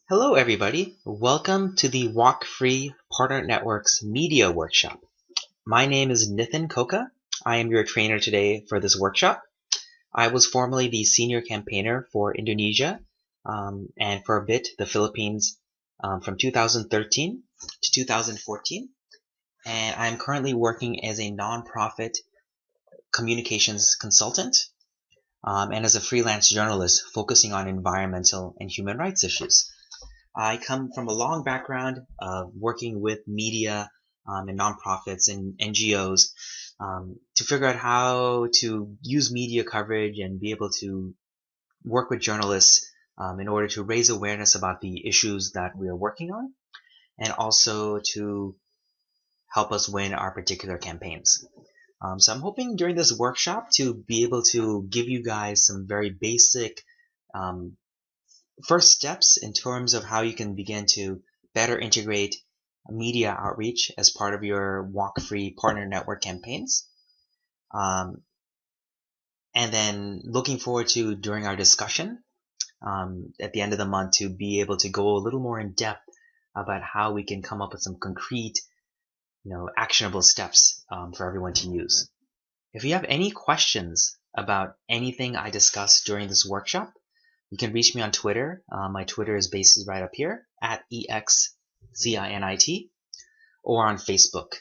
Hello, everybody. Welcome to the Walk Free Partner Network's Media Workshop. My name is Nithin Koka. I am your trainer today for this workshop. I was formerly the senior campaigner for Indonesia and for a bit the Philippines from 2013 to 2014. And I'm currently working as a nonprofit communications consultant and as a freelance journalist focusing on environmental and human rights issues. I come from a long background of working with media and nonprofits and NGOs to figure out how to use media coverage and be able to work with journalists in order to raise awareness about the issues that we are working on and also to help us win our particular campaigns. So I'm hoping during this workshop to be able to give you guys some very basic first steps in terms of how you can begin to better integrate media outreach as part of your Walk Free Partner Network campaigns. And then looking forward to, during our discussion at the end of the month, to be able to go a little more in depth about how we can come up with some concrete, actionable steps for everyone to use. If you have any questions about anything I discussed during this workshop, you can reach me on Twitter. My Twitter is based right up here at EXZINIT, or on Facebook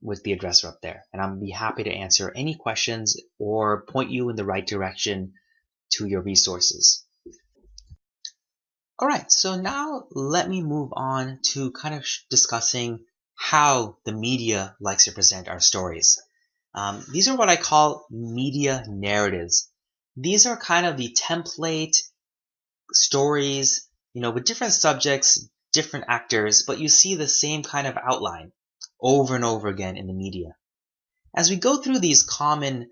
with the address up there. And I'll be happy to answer any questions or point you in the right direction to your resources. All right, so now let me move on to kind of discussing how the media likes to present our stories. These are what I call media narratives. These are kind of the template stories, with different subjects, different actors, but you see the same kind of outline over and over again in the media. As we go through these common,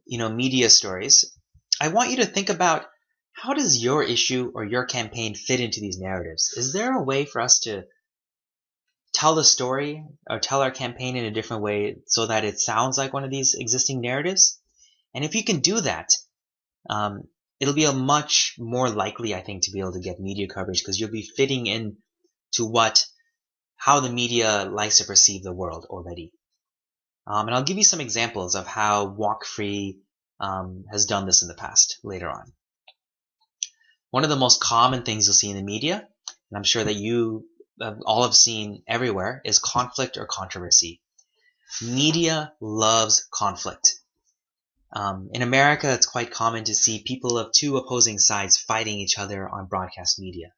media stories, I want you to think about, how does your issue or your campaign fit into these narratives? Is there a way for us to tell the story or tell our campaign in a different way so that it sounds like one of these existing narratives? And if you can do that, it'll be a much more likely, I think, to be able to get media coverage because you'll be fitting in to how the media likes to perceive the world already. And I'll give you some examples of how Walk Free has done this in the past later on. One of the most common things you'll see in the media, and I'm sure that you all have seen everywhere, is conflict or controversy. Media loves conflict. In America, it's quite common to see people of two opposing sides fighting each other on broadcast media.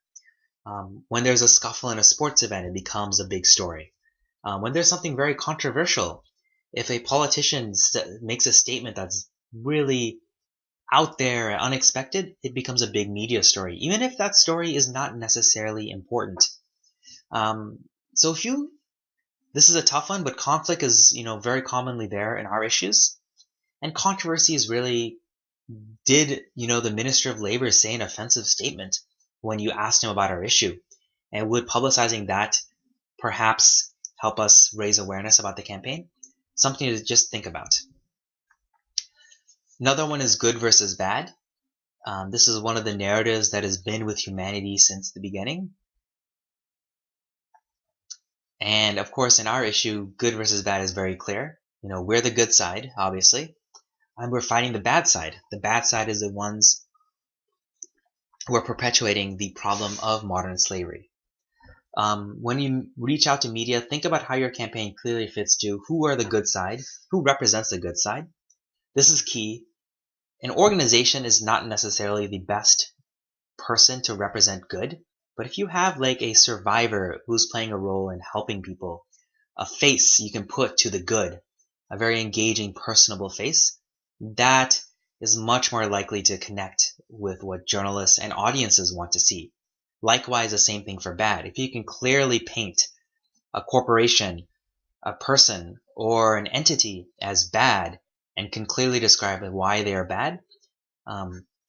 When there's a scuffle in a sports event, it becomes a big story. When there's something very controversial, if a politician makes a statement that's really out there and unexpected, it becomes a big media story, even if that story is not necessarily important. This is a tough one, but conflict is, very commonly there in our issues. And controversy is really, did, the Minister of Labor say an offensive statement when you asked him about our issue? And would publicizing that perhaps help us raise awareness about the campaign? Something to just think about. Another one is good versus bad. This is one of the narratives that has been with humanity since the beginning. And of course, in our issue, good versus bad is very clear. We're the good side, obviously. And we're fighting the bad side. The bad side is the ones who are perpetuating the problem of modern slavery. When you reach out to media, think about how your campaign clearly fits to who are the good side, who represents the good side. This is key. An organization is not necessarily the best person to represent good, but if you have like a survivor who's playing a role in helping people, a face you can put to the good, a very engaging, personable face, that is much more likely to connect with what journalists and audiences want to see. Likewise, the same thing for bad. If you can clearly paint a corporation, a person, or an entity as bad and can clearly describe why they are bad,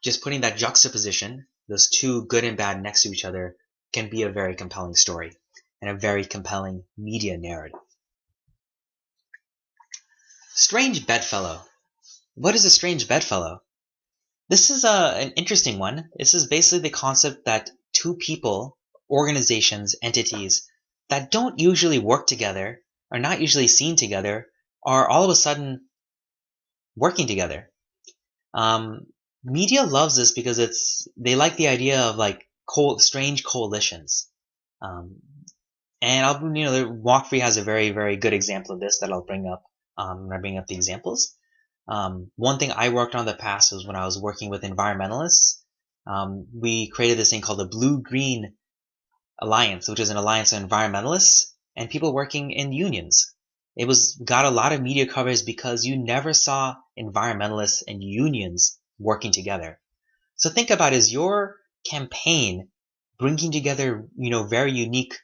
just putting that juxtaposition, those two good and bad next to each other, can be a very compelling story and a very compelling media narrative. Strange bedfellow. What is a strange bedfellow? This is an interesting one. This is basically the concept that two people organizations, entities that don't usually work together, are not usually seen together, are all of a sudden working together. Media loves this because they like the idea of like strange coalitions. Um, and Walk Free has a very, very good example of this that I'll bring up when I bring up the examples. One thing I worked on in the past was when I was working with environmentalists. We created this thing called the Blue Green Alliance, which is an alliance of environmentalists and people working in unions. Got a lot of media coverage because you never saw environmentalists and unions working together. So think about, is your campaign bringing together, very unique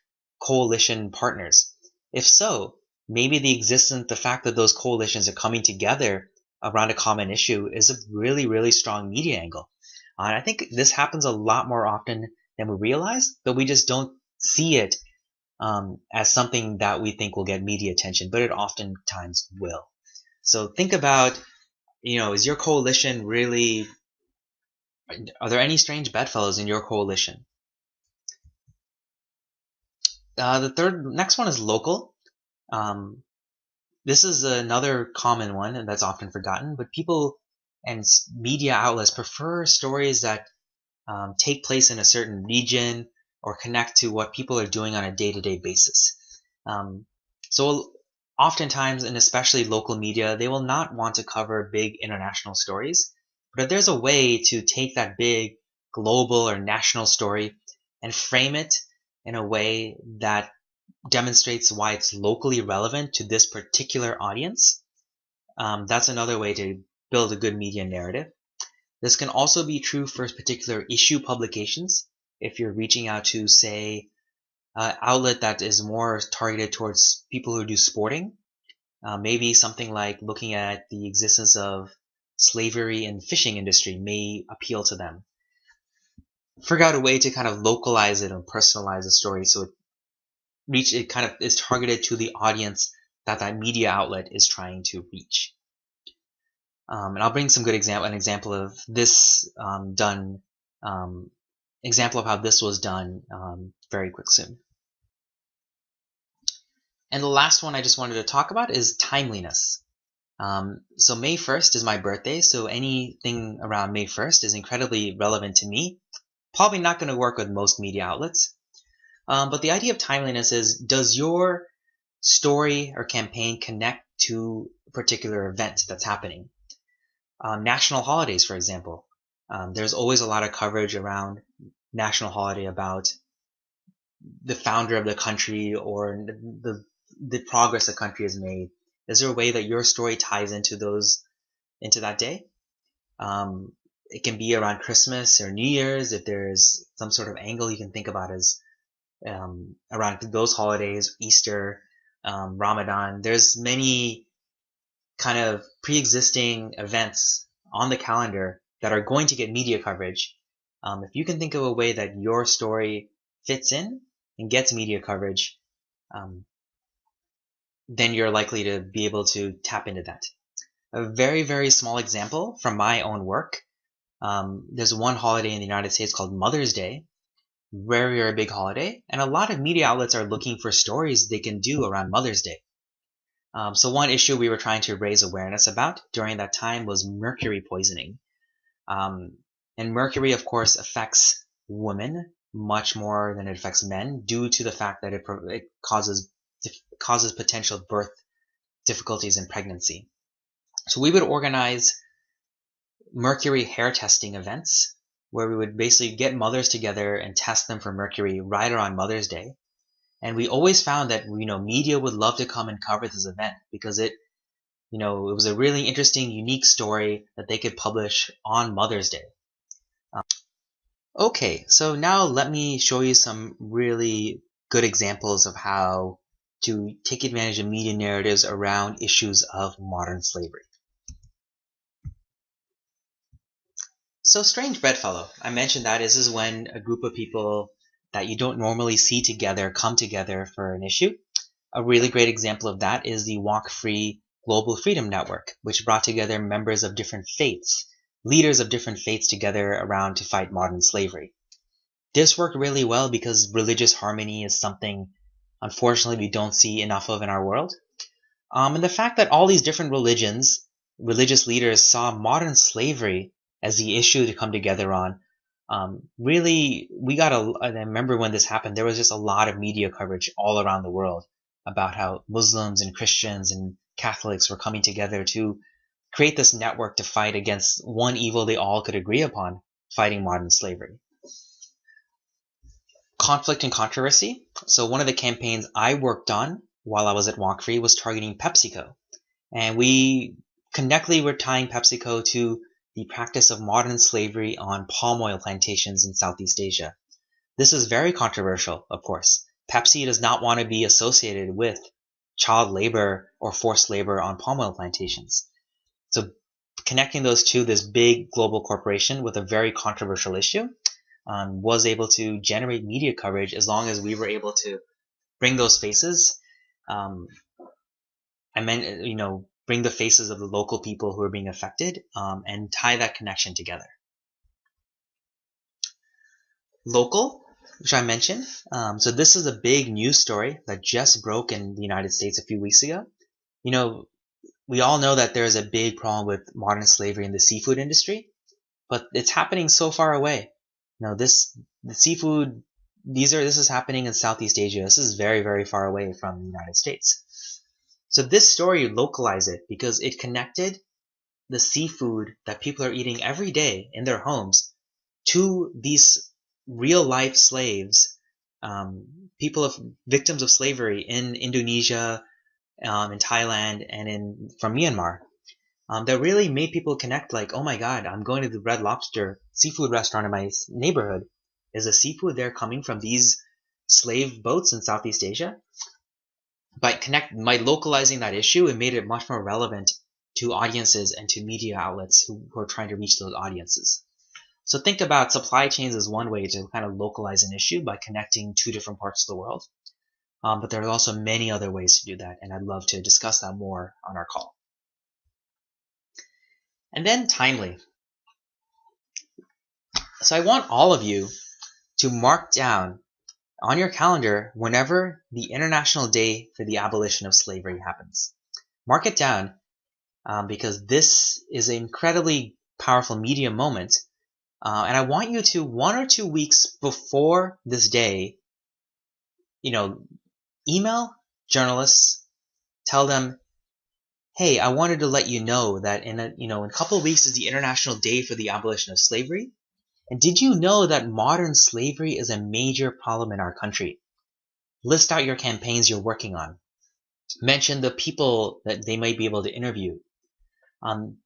coalition partners? If so, maybe the fact that those coalitions are coming together around a common issue is a really, really strong media angle. And I think this happens a lot more often than we realize, but we just don't see it as something that we think will get media attention, but it oftentimes will. So think about, is your coalition really, are there any strange bedfellows in your coalition? The next one is local. This is another common one, and that's often forgotten, but people and media outlets prefer stories that take place in a certain region or connect to what people are doing on a day-to-day basis. So oftentimes, and especially local media, they will not want to cover big international stories. But if there's a way to take that big global or national story and frame it in a way that demonstrates why it's locally relevant to this particular audience, that's another way to build a good media narrative. This can also be true for particular issue publications. If you're reaching out to, say, an outlet that is more targeted towards people who do sporting, maybe something like looking at the existence of slavery in the fishing industry may appeal to them. Figure out a way to kind of localize it and personalize the story so it kind of is targeted to the audience that media outlet is trying to reach. And I'll bring some good an example of this example of how this was done very quick soon. And the last one I just wanted to talk about is timeliness. So May 1st is my birthday, so anything around May 1st is incredibly relevant to me. Probably not going to work with most media outlets. But the idea of timeliness is, does your story or campaign connect to a particular event that's happening? National holidays, for example. There's always a lot of coverage around national holiday about the founder of the country or the progress the country has made. Is there a way that your story ties into that day? It can be around Christmas or New Year's. If there's some sort of angle you can think about as around those holidays, Easter, Ramadan. There's many kind of pre-existing events on the calendar that are going to get media coverage. If you can think of a way that your story fits in and gets media coverage, then you're likely to be able to tap into that. A very, very small example from my own work. There's one holiday in the United States called Mother's Day. Very, very big holiday. And a lot of media outlets are looking for stories they can do around Mother's Day. So one issue we were trying to raise awareness about during that time was mercury poisoning. And mercury, of course, affects women much more than it affects men due to the fact that it causes potential birth difficulties in pregnancy. So we would organize mercury hair testing events where we would basically get mothers together and test them for mercury right around Mother's Day. And we always found that, media would love to come and cover this event because it was a really interesting, unique story that they could publish on Mother's Day. Okay, so now let me show you some really good examples of how to take advantage of media narratives around issues of modern slavery. So strange bedfellow. I mentioned that this is when a group of people that you don't normally see together come together for an issue. A really great example of that is the Walk Free Global Freedom Network, which brought together members of different faiths, leaders of different faiths together around to fight modern slavery. This worked really well because religious harmony is something, unfortunately, we don't see enough of in our world. And the fact that all these different religious leaders saw modern slavery as the issue to come together on, really, I remember when this happened, there was just a lot of media coverage all around the world about how Muslims and Christians and Catholics were coming together to create this network to fight against one evil they all could agree upon, fighting modern slavery. Conflict and controversy. So one of the campaigns I worked on while I was at Walk Free was targeting PepsiCo. And we connectedly were tying PepsiCo to the practice of modern slavery on palm oil plantations in Southeast Asia. This is very controversial, of course. Pepsi does not want to be associated with child labor or forced labor on palm oil plantations. So connecting those two, this big global corporation with a very controversial issue, was able to generate media coverage as long as we were able to bring those faces. Bring the faces of the local people who are being affected, and tie that connection together. Local, which I mentioned. So this is a big news story that just broke in the United States a few weeks ago. We all know that there is a big problem with modern slavery in the seafood industry, but it's happening so far away. This is happening in Southeast Asia. This is very, very far away from the United States. So this story localized it because it connected the seafood that people are eating every day in their homes to these real life slaves, victims of slavery in Indonesia, in Thailand, and from Myanmar. That really made people connect like, oh my God, I'm going to the Red Lobster seafood restaurant in my neighborhood. Is the seafood there coming from these slave boats in Southeast Asia? By localizing that issue, it made it much more relevant to audiences and to media outlets who are trying to reach those audiences. So think about supply chains as one way to kind of localize an issue by connecting two different parts of the world. But there are also many other ways to do that, and I'd love to discuss that more on our call. And then timely. So I want all of you to mark down on your calendar whenever the International Day for the Abolition of Slavery happens. Mark it down because this is an incredibly powerful media moment. And I want you to, 1 or 2 weeks before this day, email journalists, tell them, hey, I wanted to let you know that in a couple of weeks is the International Day for the Abolition of Slavery. And did you know that modern slavery is a major problem in our country? List out your campaigns you're working on. Mention the people that they might be able to interview. And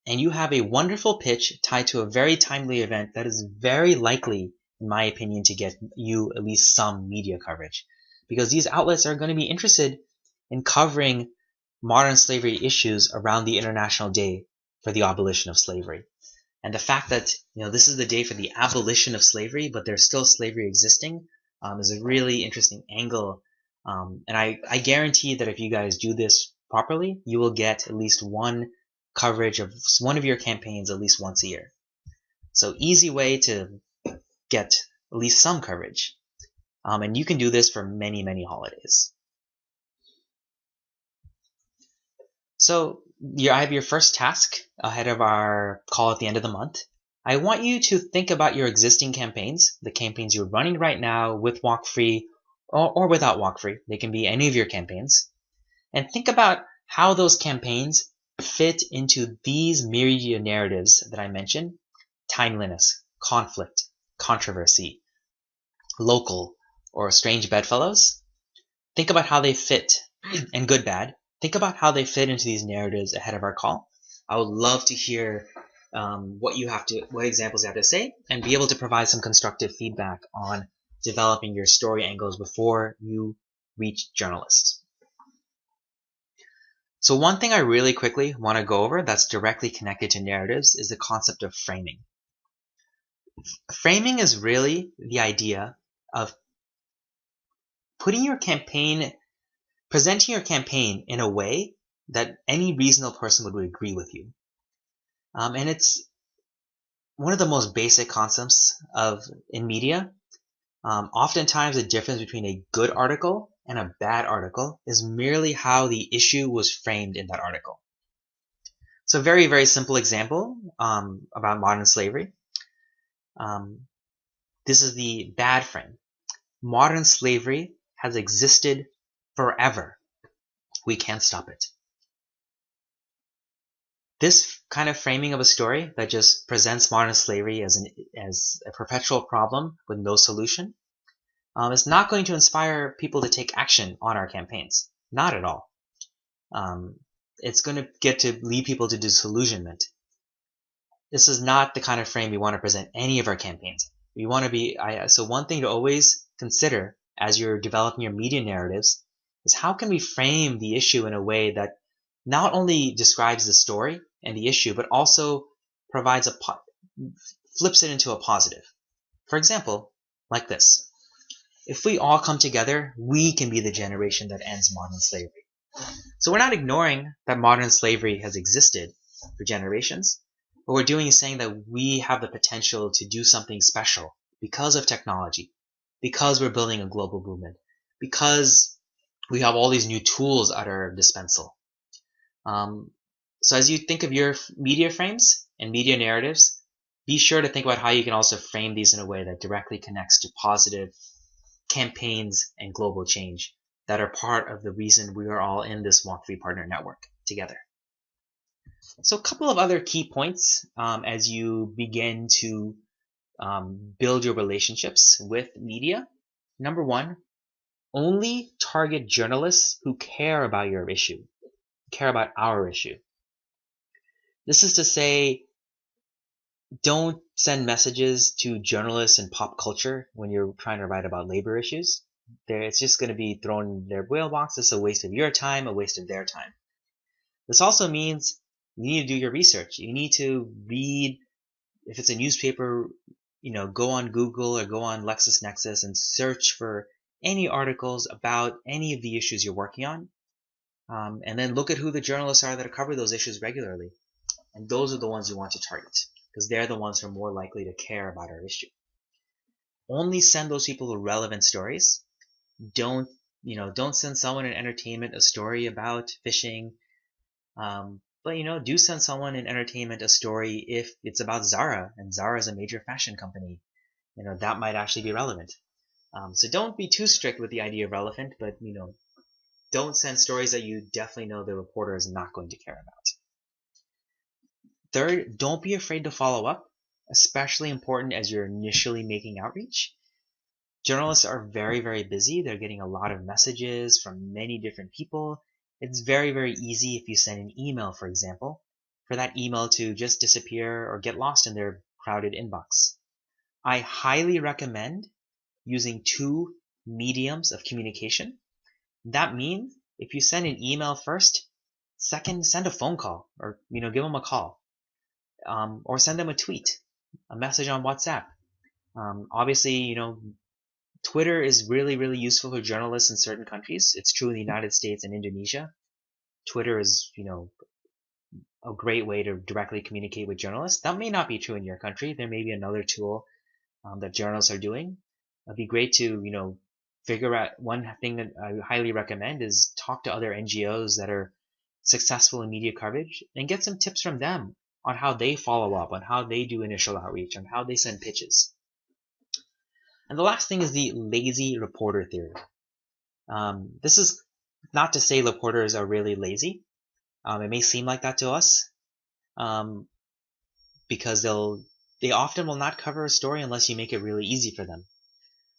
you have a wonderful pitch tied to a very timely event that is very likely, in my opinion, to get you at least some media coverage. Because these outlets are going to be interested in covering modern slavery issues around the International Day for the Abolition of Slavery. And the fact that this is the day for the abolition of slavery, but there's still slavery existing, is a really interesting angle. And I guarantee that if you guys do this properly, you will get at least one coverage of one of your campaigns at least once a year. So easy way to get at least some coverage. And you can do this for many, many holidays. So I have your first task ahead of our call at the end of the month. I want you to think about your existing campaigns, the campaigns you're running right now with Walk Free or without Walk Free. They can be any of your campaigns. And think about how those campaigns fit into these media narratives that I mentioned: timeliness, conflict, controversy, local, or strange bedfellows. Think about how they fit, and good, bad. Think about how they fit into these narratives ahead of our call. I would love to hear what examples you have to say, and be able to provide some constructive feedback on developing your story angles before you reach journalists. So one thing I really quickly want to go over that's directly connected to narratives is the concept of framing. Framing is really the idea of presenting your campaign in a way that any reasonable person would agree with you. And it's one of the most basic concepts in media. Oftentimes the difference between a good article and a bad article is merely how the issue was framed in that article. So very, very simple example about modern slavery. This is the bad frame. Modern slavery has existed forever. We can't stop it. This kind of framing of a story that just presents modern slavery as a perpetual problem with no solution is not going to inspire people to take action on our campaigns. Not at all. It's going to lead people to disillusionment. This is not the kind of frame we want to present any of our campaigns. We want to be, so one thing to always consider as you're developing your media narratives is how can we frame the issue in a way that not only describes the story and the issue, but also provides flips it into a positive. For example, like this. If we all come together, we can be the generation that ends modern slavery. So we're not ignoring that modern slavery has existed for generations. What we're doing is saying that we have the potential to do something special because of technology, because we're building a global movement, because we have all these new tools at our dispensal. So as you think of your media frames and media narratives, be sure to think about how you can also frame these in a way that directly connects to positive campaigns and global change that are part of the reason we are all in this Walk3 Partner Network together. So a couple of other key points as you begin to build your relationships with media. Number one, only target journalists who care about your issue, care about our issue. This is to say, don't send messages to journalists and pop culture when you're trying to write about labor issues. It's just going to be thrown in their mailbox. It's a waste of your time, a waste of their time. This also means you need to do your research. You need to read, if it's a newspaper, go on Google or go on LexisNexis and search for any articles about any of the issues you're working on. And then look at who the journalists are that cover those issues regularly. And those are the ones you want to target because they're the ones who are more likely to care about our issue. Only send those people with relevant stories. Don't send someone in entertainment a story about fishing. But do send someone in entertainment a story if it's about Zara, and Zara is a major fashion company. That might actually be relevant. So don't be too strict with the idea of relevant, but don't send stories that you definitely know the reporter is not going to care about. Third, don't be afraid to follow up, especially important as you're initially making outreach. Journalists are very, very busy. They're getting a lot of messages from many different people. It's very, very easy if you send an email, for example, for that email to just disappear or get lost in their crowded inbox. I highly recommend using two mediums of communication. That means if you send an email first, second, send a phone call or, give them a call. Or send them a tweet, a message on WhatsApp. Obviously, Twitter is really, really useful for journalists in certain countries. It's true in the United States and Indonesia. Twitter is, a great way to directly communicate with journalists. That may not be true in your country. There may be another tool that journalists are doing. It'd be great to, figure out. One thing that I highly recommend is talk to other NGOs that are successful in media coverage and get some tips from them on how they follow up, on how they do initial outreach, on how they send pitches. And the last thing is the lazy reporter theory. This is not to say reporters are really lazy. It may seem like that to us because they often will not cover a story unless you make it really easy for them.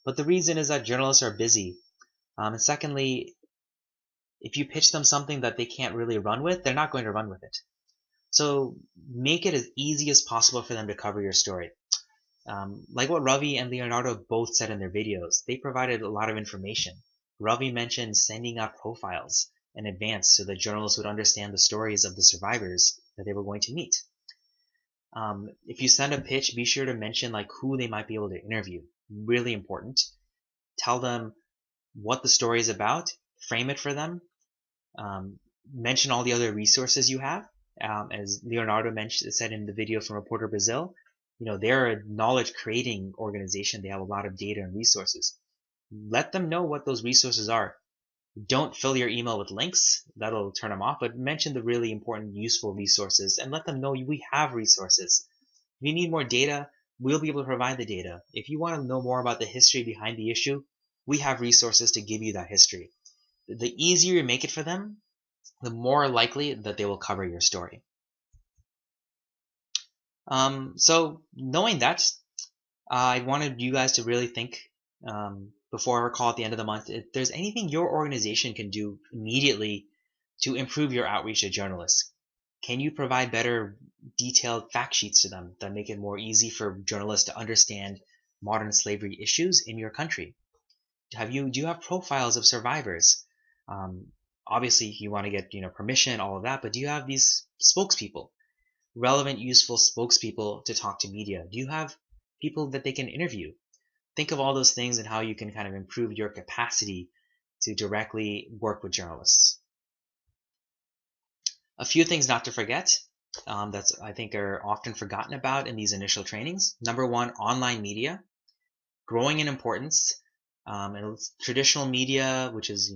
But the reason is that journalists are busy. And secondly, if you pitch them something that they can't really run with, they're not going to run with it. So make it as easy as possible for them to cover your story. Like what Ravi and Leonardo both said in their videos, they provided a lot of information. Ravi mentioned sending out profiles in advance so that journalists would understand the stories of the survivors that they were going to meet. If you send a pitch, be sure to mention who they might be able to interview. Really important. Tell them what the story is about, frame it for them, mention all the other resources you have. As Leonardo said in the video from Reporter Brazil, they're a knowledge creating organization. They have a lot of data and resources. Let them know what those resources are. Don't fill your email with links. That'll turn them off, but mention the really important, useful resources and let them know we have resources. If you need more data, we'll be able to provide the data. If you want to know more about the history behind the issue, we have resources to give you that history. The easier you make it for them, the more likely that they will cover your story. So knowing that, I wanted you guys to really think before our call at the end of the month, if there's anything your organization can do immediately to improve your outreach to journalists. Can you provide better detailed fact sheets to them that make it more easy for journalists to understand modern slavery issues in your country? Do you have profiles of survivors? Obviously, you want to get permission, all of that, but do you have these spokespeople, relevant, useful spokespeople to talk to media? Do you have people that they can interview? Think of all those things and how you can kind of improve your capacity to directly work with journalists. A few things not to forget that I think are often forgotten about in these initial trainings. Number one, online media, growing in importance. And traditional media, which is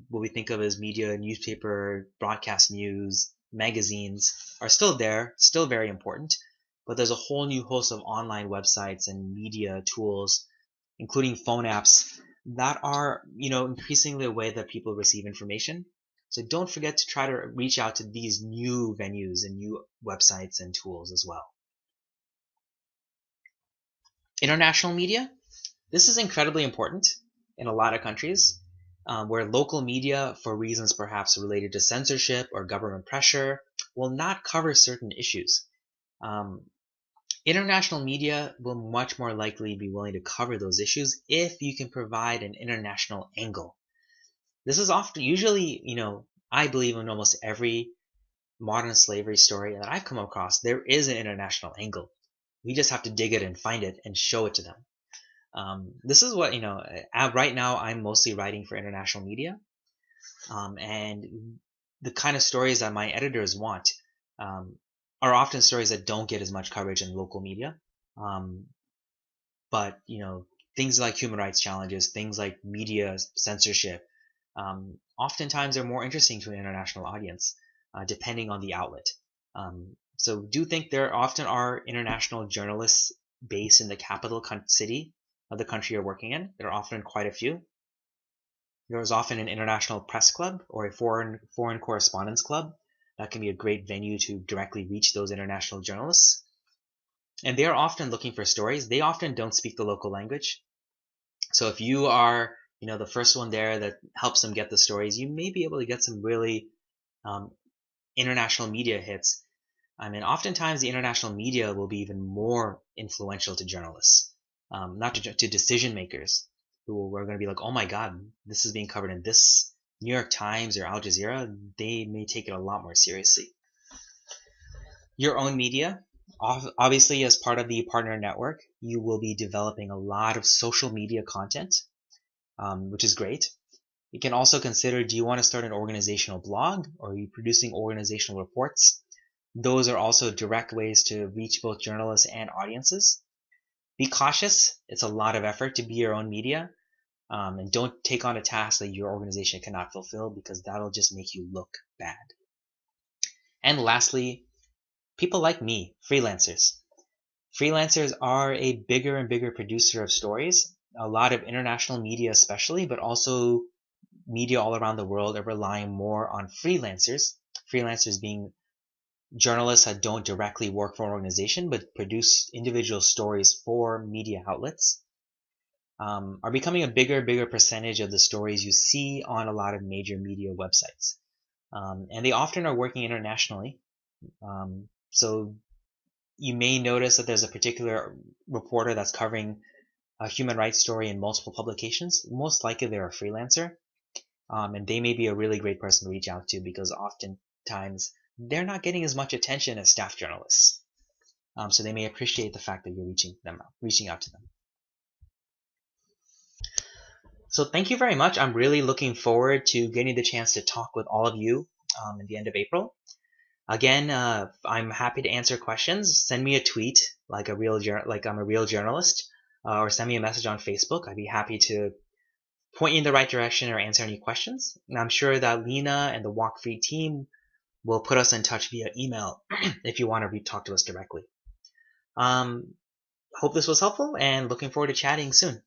what we think of as media, newspaper, broadcast news, magazines, are still there, still very important. But there's a whole new host of online websites and media tools, including phone apps, that are increasingly a way that people receive information. So don't forget to try to reach out to these new venues and new websites and tools as well. International media. This is incredibly important in a lot of countries where local media, for reasons perhaps related to censorship or government pressure, will not cover certain issues. International media will much more likely be willing to cover those issues if you can provide an international angle. This is usually, I believe in almost every modern slavery story that I've come across, there is an international angle. We just have to dig it and find it and show it to them. This is what, right now I'm mostly writing for international media. And the kind of stories that my editors want are often stories that don't get as much coverage in local media. But, things like human rights challenges, things like media censorship, oftentimes are more interesting to an international audience, depending on the outlet. So do think there often are international journalists based in the capital city of the country you're working in. There are often quite a few. There is often an international press club or a foreign correspondence club. That can be a great venue to directly reach those international journalists. And they are often looking for stories. They often don't speak the local language. So if you are, the first one there that helps them get the stories, you may be able to get some really international media hits. I mean, oftentimes the international media will be even more influential to journalists, not to decision makers who are going to be like, oh my God, this is being covered in this New York Times or Al Jazeera. They may take it a lot more seriously. Your own media. Obviously, as part of the partner network, you will be developing a lot of social media content, which is great. You can also consider, do you want to start an organizational blog, or are you producing organizational reports? Those are also direct ways to reach both journalists and audiences. Be cautious. It's a lot of effort to be your own media. And don't take on a task that your organization cannot fulfill, because that'll just make you look bad. And lastly, people like me, freelancers. Freelancers are a bigger and bigger producer of stories. A lot of international media especially, but also media all around the world are relying more on freelancers. Freelancers being journalists that don't directly work for an organization but produce individual stories for media outlets. Are becoming a bigger percentage of the stories you see on a lot of major media websites. And they often are working internationally. So you may notice that there's a particular reporter that's covering a human rights story in multiple publications. Most likely they're a freelancer. And they may be a really great person to reach out to, because oftentimes they're not getting as much attention as staff journalists. So they may appreciate the fact that you're reaching out to them. So thank you very much. I'm really looking forward to getting the chance to talk with all of you at the end of April. Again, I'm happy to answer questions. Send me a tweet like I'm a real journalist, or send me a message on Facebook. I'd be happy to point you in the right direction or answer any questions. And I'm sure that Lena and the Walk Free team will put us in touch via email if you want to talk to us directly. Hope this was helpful and looking forward to chatting soon.